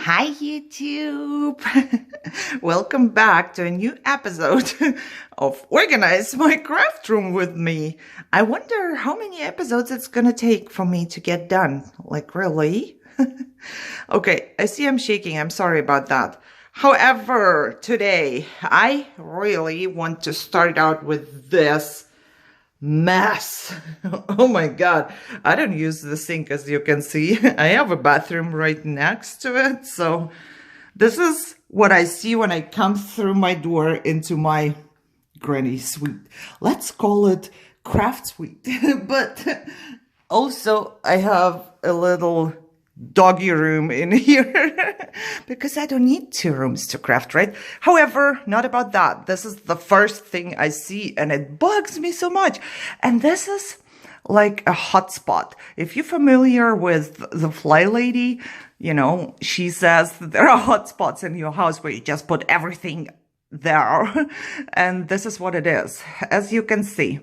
Hi, YouTube. Welcome back to a new episode of Organize My Craft Room with me. I wonder how many episodes it's gonna take for me to get done. Like, really? Okay, I see I'm shaking. I'm sorry about that. However, today, I really want to start out with this mess. Oh my God. I don't use the sink, as you can see. I have a bathroom right next to it. So this is what I see when I come through my door into my granny suite. Let's call it craft suite. But also I have a little doggy room in here because I don't need two rooms to craft, right? However, not about that. This is the first thing I see and it bugs me so much. And this is like a hotspot. If you're familiar with the Fly Lady, you know, she says that there are hotspots in your house where you just put everything there. And this is what it is. As you can see,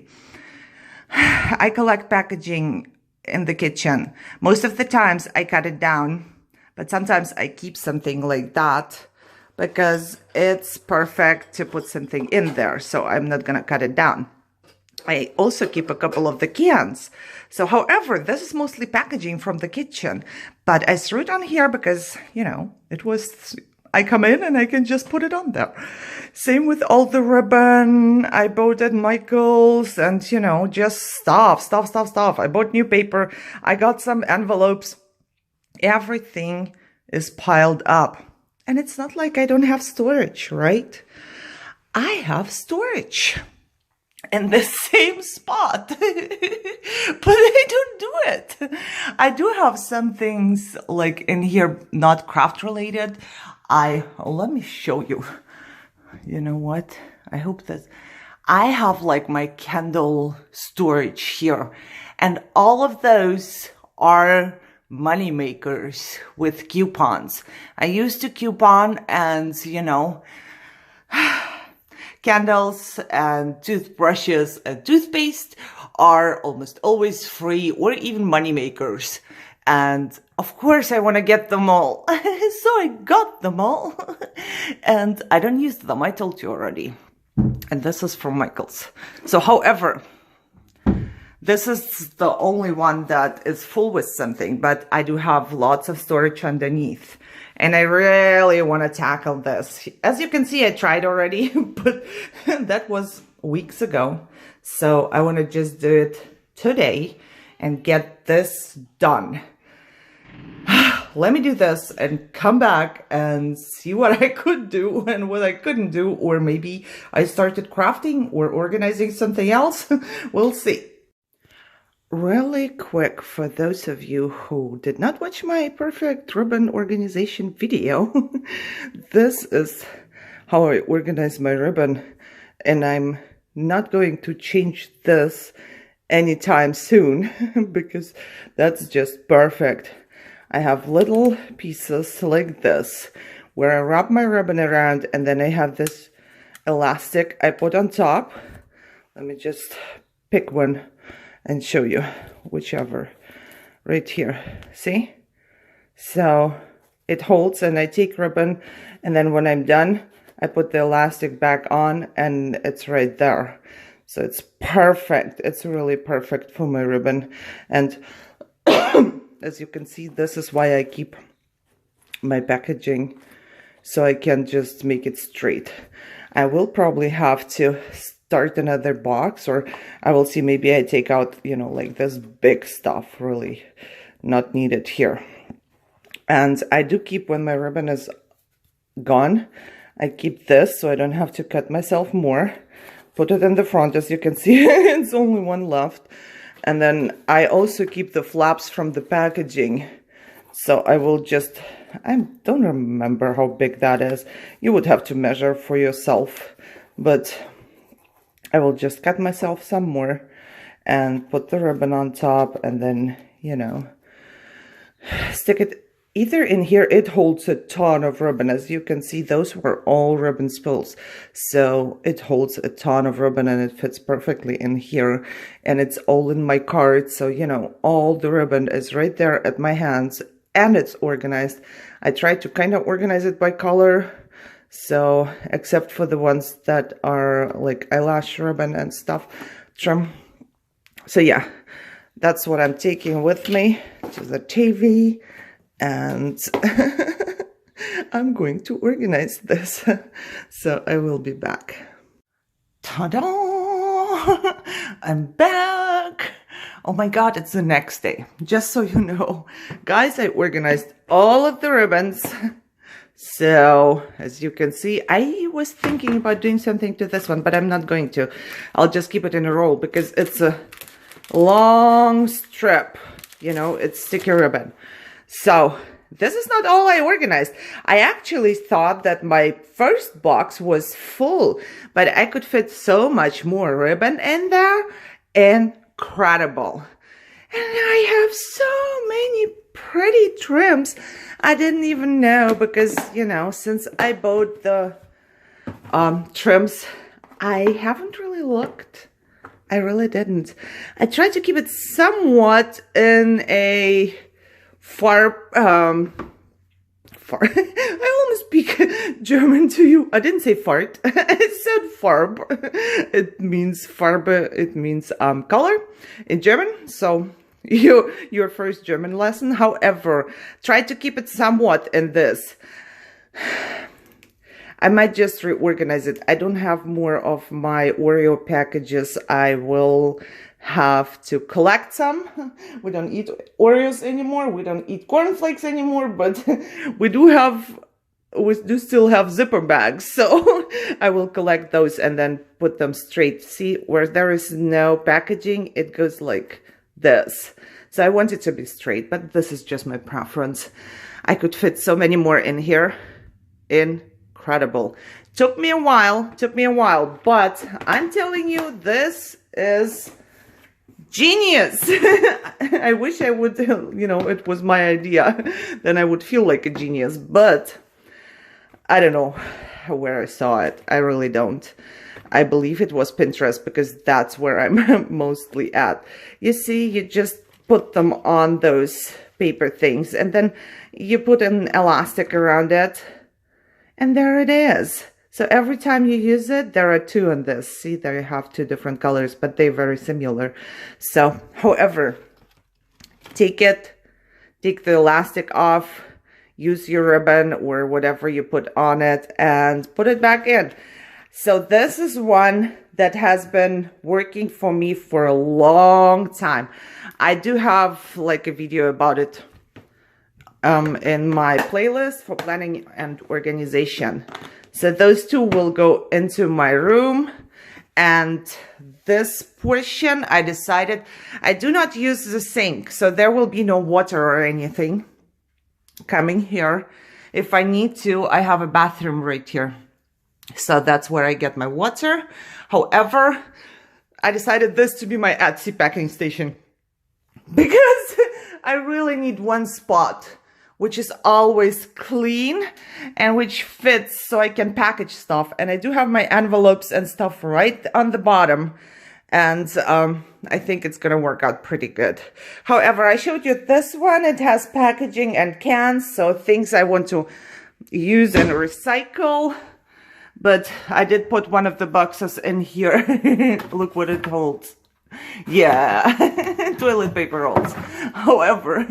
I collect packaging in the kitchen. Most of the times I cut it down, but sometimes I keep something like that because it's perfect to put something in there. So I'm not gonna cut it down. I also keep a couple of the cans. So however, this is mostly packaging from the kitchen, but I threw it on here because, you know, I come in and I can just put it on there. Same with all the ribbon I bought at Michael's and, you know, just stuff. I bought new paper. I got some envelopes. Everything is piled up. And it's not like I don't have storage, right? I have storage in the same spot, but I don't do it. I do have some things like in here, not craft related. Let me show you. You know what? I hope that I have like my candle storage here, and all of those are money makers with coupons. I used to coupon, and you know, candles and toothbrushes and toothpaste are almost always free or even money makers. And of course I want to get them all. So I got them all. And I don't use them, I told you already. And this is from Michael's. So however, this is the only one that is full with something, but I do have lots of storage underneath. And I really want to tackle this. As you can see, I tried already, but that was weeks ago. So I want to just do it today and get this done. Let me do this and come back and see what I could do and what I couldn't do. Or maybe I started crafting or organizing something else. We'll see. Really quick, for those of you who did not watch my perfect ribbon organization video, this is how I organize my ribbon. And I'm not going to change this anytime soon because that's just perfect. I have little pieces like this where I wrap my ribbon around, and then I have this elastic I put on top. Let me just pick one and show you, whichever, right here, see? So it holds, and I take ribbon, and then when I'm done, I put the elastic back on, and it's right there. So it's perfect. It's really perfect for my ribbon. And as you can see, this is why I keep my packaging, so I can just make it straight. I will probably have to start another box, or I will see, maybe I take out, you know, like this big stuff, really not needed here. And I do keep, when my ribbon is gone, I keep this so I don't have to cut myself more. Put it in the front, as you can see, it's only one left. And then I also keep the flaps from the packaging. So I will just, I don't remember how big that is. You would have to measure for yourself. But I will just cut myself some more and put the ribbon on top, and then, you know, stick it either in here. It holds a ton of ribbon. As you can see, those were all ribbon spools. So it holds a ton of ribbon, and it fits perfectly in here. And it's all in my cart. So, you know, all the ribbon is right there at my hands. and it's organized. I tried to kind of organize it by color. So, except for the ones that are like eyelash ribbon and stuff, trim. So yeah, that's what I'm taking with me to the TV, and I'm going to organize this. So I will be back. Ta-da! I'm back! Oh my god, it's the next day. Just so you know. Guys, I organized all of the ribbons. So, as you can see, I was thinking about doing something to this one, but I'm not going to. I'll just keep it in a roll because it's a long strip. You know, it's sticky ribbon. So, this is not all I organized. I actually thought that my first box was full, but I could fit so much more ribbon in there. Incredible. And I have so many pretty trims. I didn't even know because, you know, since I bought the trims, I haven't really looked. I really didn't. I tried to keep it somewhat in a I almost speak German to you. I didn't say fart. I said farb. It means farbe. It means color in German. So your first German lesson. However, try to keep it somewhat in this. I might just reorganize it. I don't have more of my Oreo packages. I will have to collect some. We don't eat Oreos anymore. We don't eat cornflakes anymore, but we do still have zipper bags. So I will collect those and then put them straight. See, where there is no packaging, it goes like this. So I want it to be straight, but this is just my preference. I could fit so many more in here. Incredible. Took me a while, but I'm telling you, this is genius. I wish I would, you know, it was my idea. Then I would feel like a genius, but I don't know where I saw it. I really don't. I believe it was Pinterest because that's where I'm mostly at. You see, you just put them on those paper things and then you put an elastic around it and there it is. So every time you use it, there are two on this. See, there you have two different colors, but they're very similar. So, however, take the elastic off, use your ribbon or whatever you put on it and put it back in. So this is one that has been working for me for a long time. I do have like a video about it in my playlist for planning and organization. So those two will go into my room, and this portion I decided I do not use the sink, so there will be no water or anything coming here. If I need to, I have a bathroom right here. So that's where I get my water. However, I decided this to be my Etsy packing station because I really need one spot which is always clean and which fits so I can package stuff. And I do have my envelopes and stuff right on the bottom. And I think it's gonna work out pretty good. However, I showed you this one. It has packaging and cans, so things I want to use and recycle. But I did put one of the boxes in here. Look what it holds. Yeah, toilet paper rolls. However,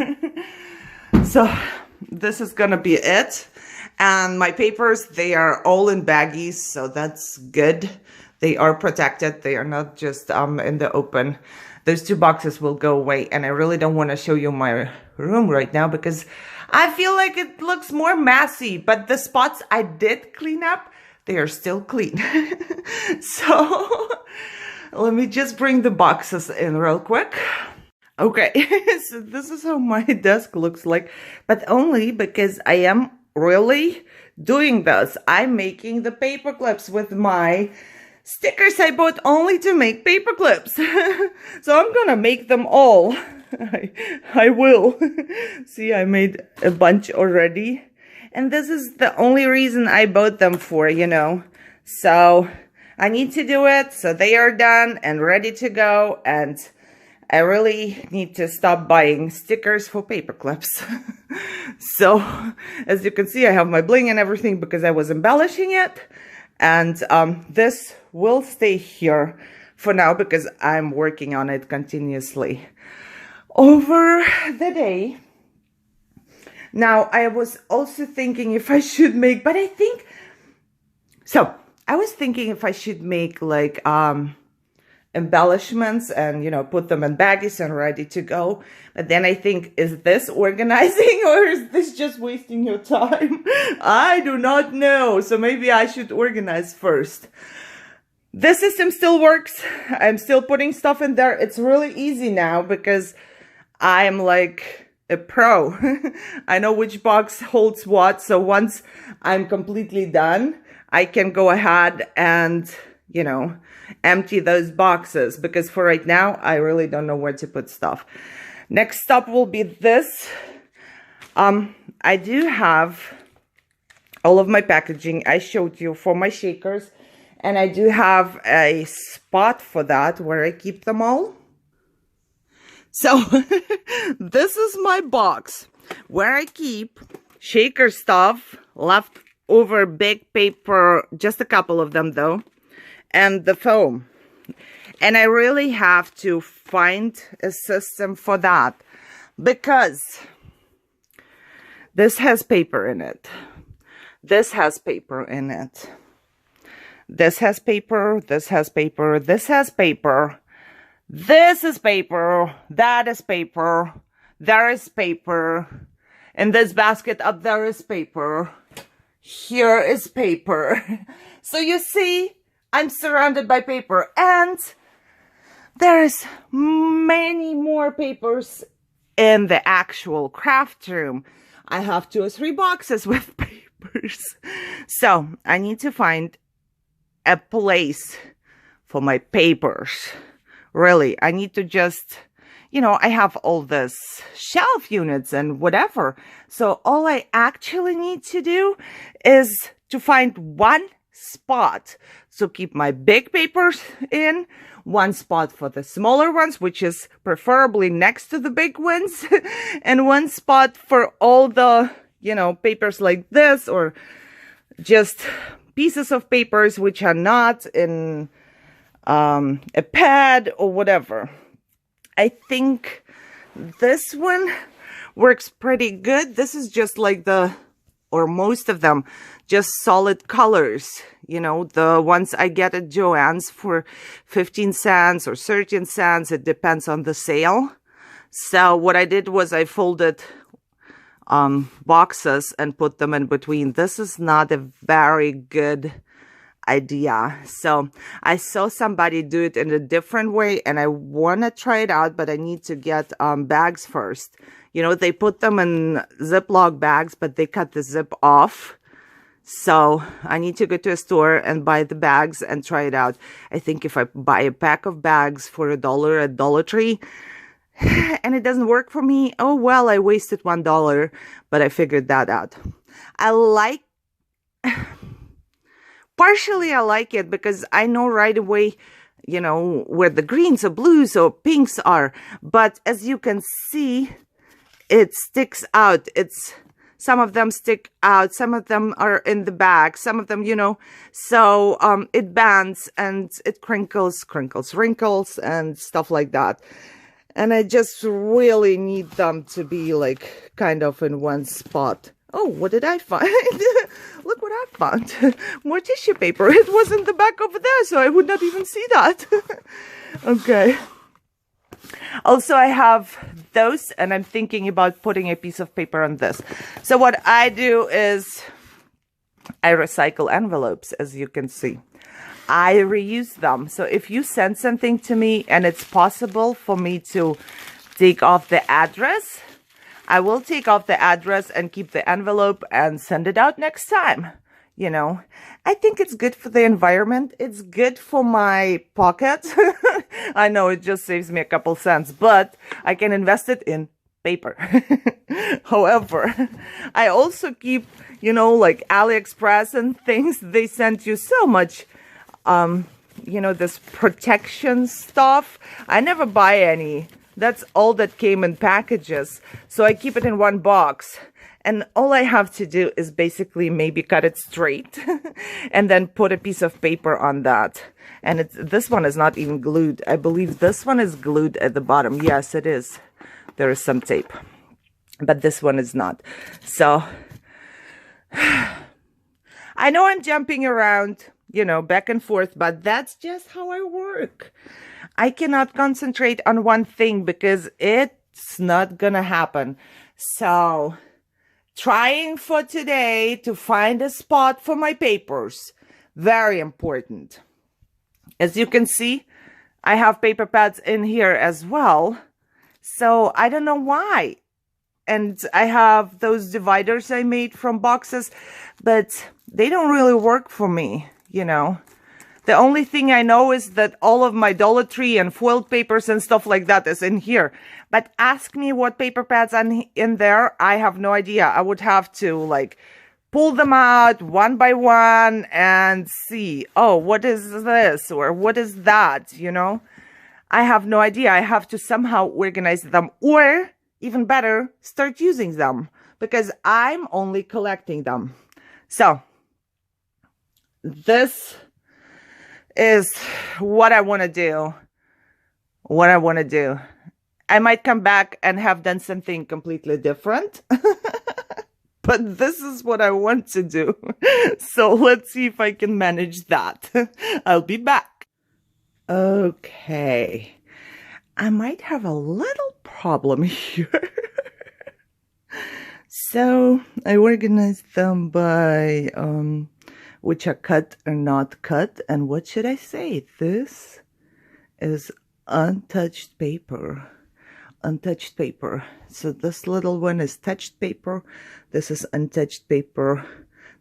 so this is gonna be it. And my papers, they are all in baggies, so that's good. They are protected. They are not just in the open. Those two boxes will go away. And I really don't want to show you my room right now because I feel like it looks more messy. But the spots I did clean up, they are still clean. So let me just bring the boxes in real quick. Okay, so this is how my desk looks like, but only because I am really doing this. I'm making the paper clips with my stickers I bought only to make paper clips. So I'm gonna make them all. I will. See, I made a bunch already. And this is the only reason I bought them for, you know. So I need to do it. So they are done and ready to go. And I really need to stop buying stickers for paper clips. So, as you can see, I have my bling and everything because I was embellishing it. And this will stay here for now because I'm working on it continuously over the day. Now, I was also thinking if I should make, but I think, so I was thinking if I should make like embellishments and, you know, put them in baggies and ready to go. But then I think, is this organizing or is this just wasting your time? I do not know. So maybe I should organize first. This system still works. I'm still putting stuff in there. It's really easy now because I'm like a pro. I know which box holds what. So once I'm completely done, I can go ahead and, you know, empty those boxes because for right now, I really don't know where to put stuff. Next stop will be this. I do have all of my packaging I showed you for my shakers, and I do have a spot for that where I keep them all. So this is my box where I keep shaker stuff, leftover big paper, just a couple of them though, and the foam. And I really have to find a system for that because this has paper in it. This has paper in it. This has paper. This has paper. This has paper. This is paper. That is paper. There is paper. In this basket up there is paper. Here is paper. So you see, I'm surrounded by paper, and there's many more papers in the actual craft room. I have 2 or 3 boxes with papers. So I need to find a place for my papers. Really, I need to just, you know, I have all this shelf units and whatever. So all I actually need to do is to find one spot to keep my big papers in, one spot for the smaller ones, which is preferably next to the big ones, and one spot for all the, you know, papers like this, or just pieces of papers which are not in a pad or whatever. I think this one works pretty good. This is just like or most of them, just solid colors. You know, the ones I get at Joann's for 15 cents or 13 cents. It depends on the sale. So what I did was I folded boxes and put them in between. This is not a very good idea. So I saw somebody do it in a different way and I want to try it out, but I need to get bags first. You know, they put them in Ziploc bags, but they cut the zip off. So I need to go to a store and buy the bags and try it out. I think if I buy a pack of bags for $1 at Dollar Tree and it doesn't work for me, oh well, I wasted $1, but I figured that out. Partially I like it because I know right away, you know, where the greens or blues or pinks are. But as you can see, it sticks out. Some of them stick out. Some of them are in the bag. Some of them, you know, so it bends and it crinkles, wrinkles and stuff like that. And I just really need them to be like kind of in one spot. Oh, what did I find? Look what I found. More tissue paper. It was in the back over there, so I would not even see that. Okay. Also, I have those, and I'm thinking about putting a piece of paper on this. So what I do is I recycle envelopes, as you can see. I reuse them. So if you send something to me and it's possible for me to take off the address, I will take off the address and keep the envelope and send it out next time. You know, I think it's good for the environment. It's good for my pocket. I know it just saves me a couple cents, but I can invest it in paper. However, I also keep, you know, like AliExpress and things. They send you so much, you know, this protection stuff. I never buy any That's all that came in packages. So I keep it in one box. And all I have to do is basically maybe cut it straight and then put a piece of paper on that. And this one is not even glued. I believe this one is glued at the bottom. Yes, it is. There is some tape, but this one is not. So I know I'm jumping around, you know, back and forth, but that's just how I work. I cannot concentrate on one thing because it's not gonna happen. So trying for today to find a spot for my papers. Very important. As you can see, I have paper pads in here as well. So I don't know why. And I have those dividers I made from boxes, but they don't really work for me, you know. The only thing I know is that all of my Dollar Tree and foiled papers and stuff like that is in here. But ask me what paper pads are in there, I have no idea. I would have to like pull them out one by one and see, oh, what is this or what is that, you know? I have no idea. I have to somehow organize them, or even better, start using them, because I'm only collecting them. So this is what I want to do. I might come back and have done something completely different. But this is what I want to do. So let's see if I can manage that. I'll be back. Okay. I might have a little problem here. So I organized them by which are cut or not cut. And what should I say? This is untouched paper. Untouched paper. So this little one is touched paper. This is untouched paper.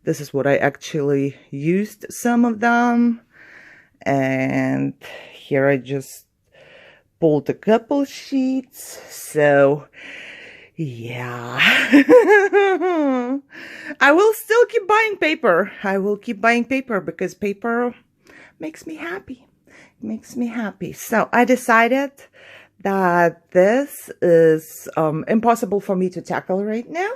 This is what I actually used, some of them. And here I just pulled a couple sheets. So yeah. I will still keep buying paper. I will keep buying paper because paper makes me happy. It makes me happy. So I decided that this is impossible for me to tackle right now,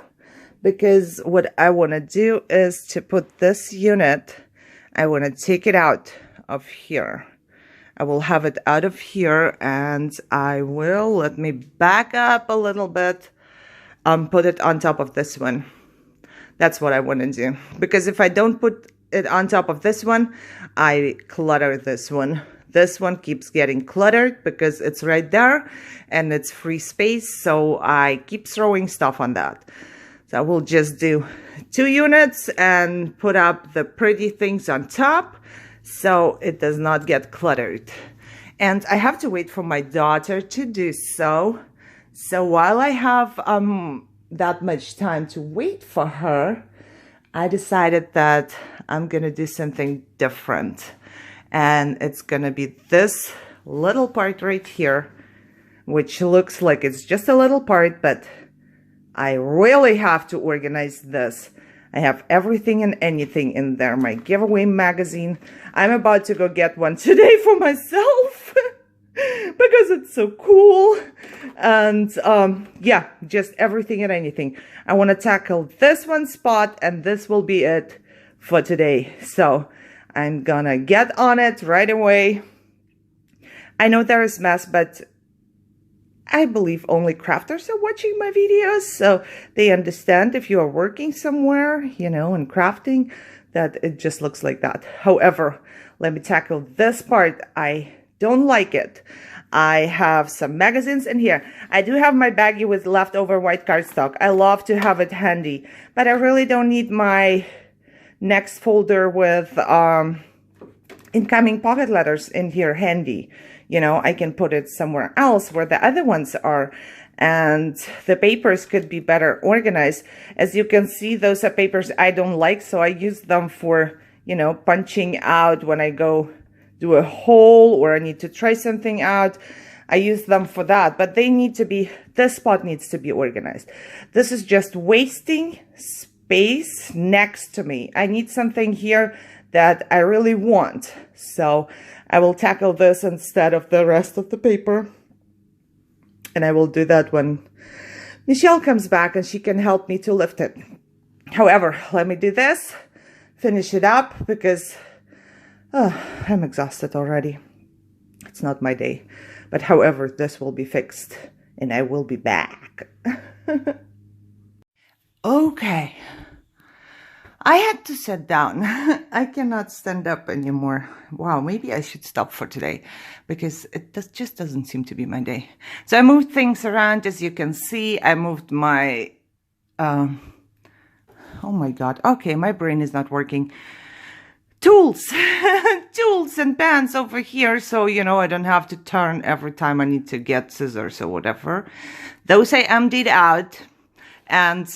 because what I want to do is to put this unit, I want to take it out of here. I will have it out of here, and I will, let me back up a little bit, put it on top of this one. That's what I want to do, because if I don't put it on top of this one, I clutter this one. This one keeps getting cluttered because it's right there and it's free space. So I keep throwing stuff on that. So I will just do 2 units and put up the pretty things on top so it does not get cluttered. And I have to wait for my daughter to do so. So while I have that much time to wait for her, I decided that I'm going to do something different. And it's going to be this little part right here, which looks like it's just a little part, but I really have to organize this. I have everything and anything in there. My giveaway magazine. I'm about to go get one today for myself because it's so cool. And yeah, just everything and anything. I want to tackle this one spot, and this will be it for today. So I'm gonna get on it right away. I know there is mess, but I believe only crafters are watching my videos, so they understand if you are working somewhere, you know, and crafting, that it just looks like that. However, let me tackle this part. I don't like it. I have some magazines in here. I do have my baggie with leftover white cardstock. I love to have it handy, but I really don't need my next folder with incoming pocket letters in here handy. You know, I can put it somewhere else where the other ones are, and the papers could be better organized. As you can see, those are papers I don't like, so I use them for, you know, punching out when I go do a hole or I need to try something out. I use them for that, but they need to be, this spot needs to be organized. This is just wasting space next to me. I need something here that I really want. So I will tackle this instead of the rest of the paper. And I will do that when Michelle comes back and she can help me to lift it. However, let me do this, finish it up, because I'm exhausted already. It's not my day. But however, this will be fixed and I will be back. Okay. I had to sit down. I cannot stand up anymore. Wow, maybe I should stop for today because it just doesn't seem to be my day. So I moved things around, as you can see. I moved my, oh my God. Okay, my brain is not working. Tools, tools and pans over here. So, you know, I don't have to turn every time I need to get scissors or whatever. Those I emptied out. And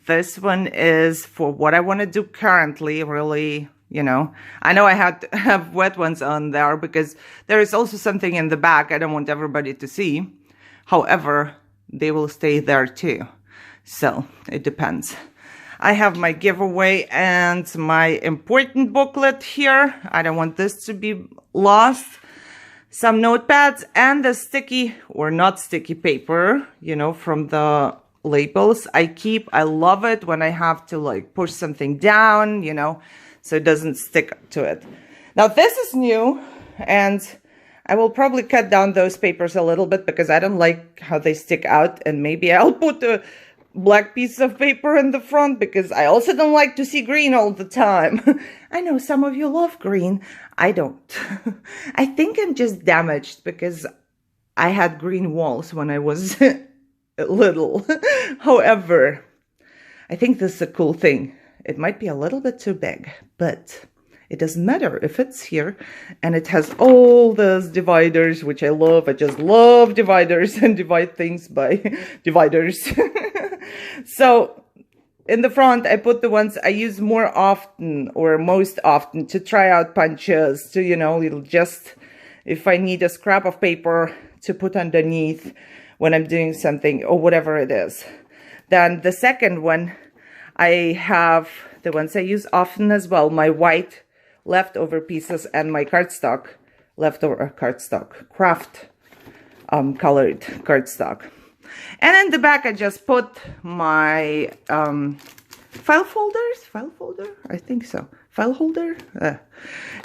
this one is for what I want to do currently, really, you know. I know I had to have wet ones on there because there is also something in the back I don't want everybody to see. However, they will stay there too. So it depends. I have my giveaway and my important booklet here. I don't want this to be lost. Some notepads and the sticky or not sticky paper, you know, from the labels I keep. I love it when I have to like push something down, you know, so it doesn't stick to it. Now this is new, and I will probably cut down those papers a little bit because I don't like how they stick out, and maybe I'll put a black piece of paper in the front because I also don't like to see green all the time. I know some of you love green. I don't. I think I'm just damaged because I had green walls when I was little. However, I think this is a cool thing. It might be a little bit too big, but it doesn't matter if it's here, and it has all those dividers, which I love. I just love dividers and divide things by dividers. So in the front, I put the ones I use more often or most often to try out punches, to, you know, it'll just, if I need a scrap of paper to put underneath when I'm doing something or whatever it is. Then the second one, I have the ones I use often as well, my white leftover pieces and my cardstock, leftover cardstock, craft colored cardstock. And in the back, I just put my file folder, I think so. File holder.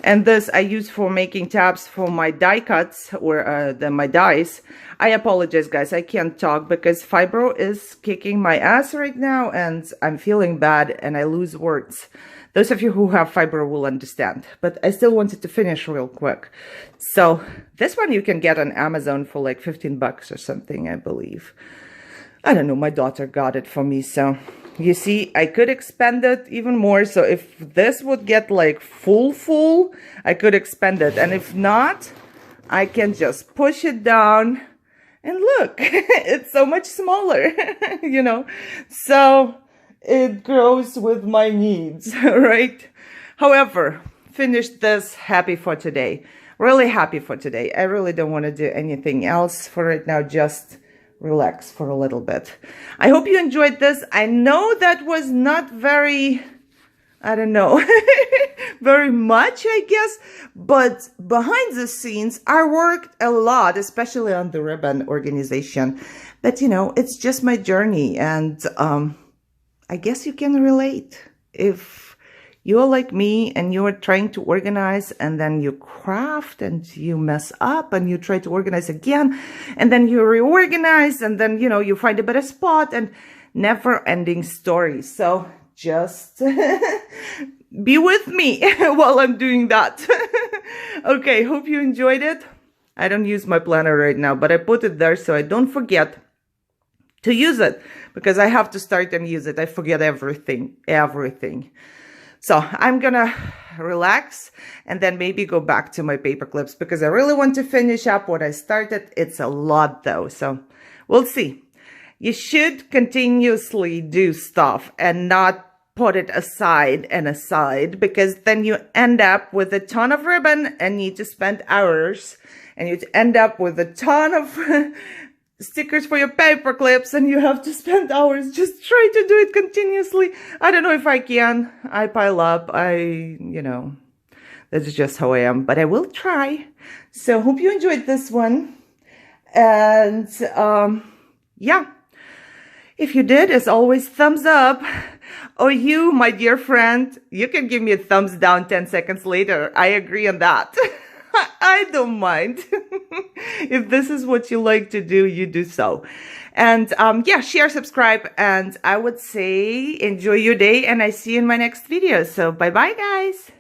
And this I use for making tabs for my die cuts or my dies. I apologize, guys. I can't talk because fibro is kicking my ass right now and I'm feeling bad and I lose words. Those of you who have fibro will understand, but I still wanted to finish real quick. So this one you can get on Amazon for like 15 bucks or something, I believe. I don't know. My daughter got it for me, so... You see, I could expand it even more. So if this would get like full, I could expand it. And if not, I can just push it down and look, it's so much smaller, you know. So it grows with my needs, right? However, finished this, happy for today. Really happy for today. I really don't want to do anything else for right now, just relax for a little bit. I hope you enjoyed this. I know that was not very, I don't know, very much, I guess, but behind the scenes, I worked a lot, especially on the ribbon organization. But, you know, it's just my journey, and I guess you can relate. If you're like me and you're trying to organize and then you craft and you mess up and you try to organize again and then you reorganize and then, you know, you find a better spot, and never ending story. So just be with me while I'm doing that. Okay, hope you enjoyed it. I don't use my planner right now, but I put it there so I don't forget to use it because I have to start and use it. I forget everything. So I'm gonna relax and then maybe go back to my paper clips because I really want to finish up what I started. It's a lot though, so we'll see. You should continuously do stuff and not put it aside and aside, because then you end up with a ton of ribbon and need to spend hours, and you end up with a ton of stickers for your paper clips and you have to spend hours just trying to do it continuously. I don't know if I can. I pile up. You know, that's just how I am, but I will try. So hope you enjoyed this one. And yeah, if you did, as always, thumbs up. Or you, my dear friend, you can give me a thumbs down 10 seconds later. I agree on that. I don't mind. If this is what you like to do, you do so. And yeah, share, subscribe, and I would say enjoy your day, and I see you in my next video. So bye-bye, guys.